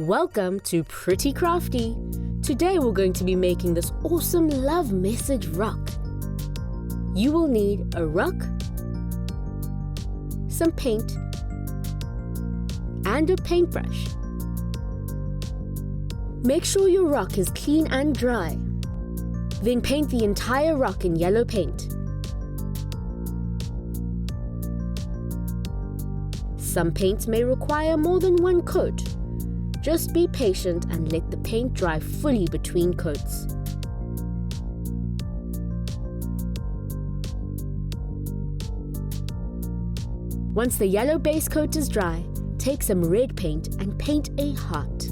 Welcome to Pretty Crafty. Today we're going to be making this awesome love message rock. You will need a rock, some paint, and a paintbrush. Make sure your rock is clean and dry. Then paint the entire rock in yellow paint. Some paints may require more than one coat. Just be patient and let the paint dry fully between coats. Once the yellow base coat is dry, take some red paint and paint a heart.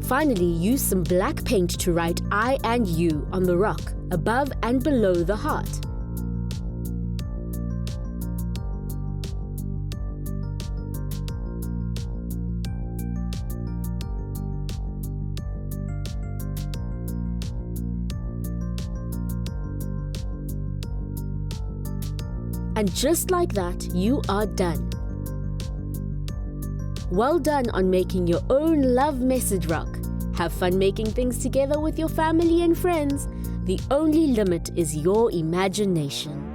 Finally, use some black paint to write I and you on the rock, above and below the heart. And just like that, you are done. Well done on making your own love message rock. Have fun making things together with your family and friends. The only limit is your imagination.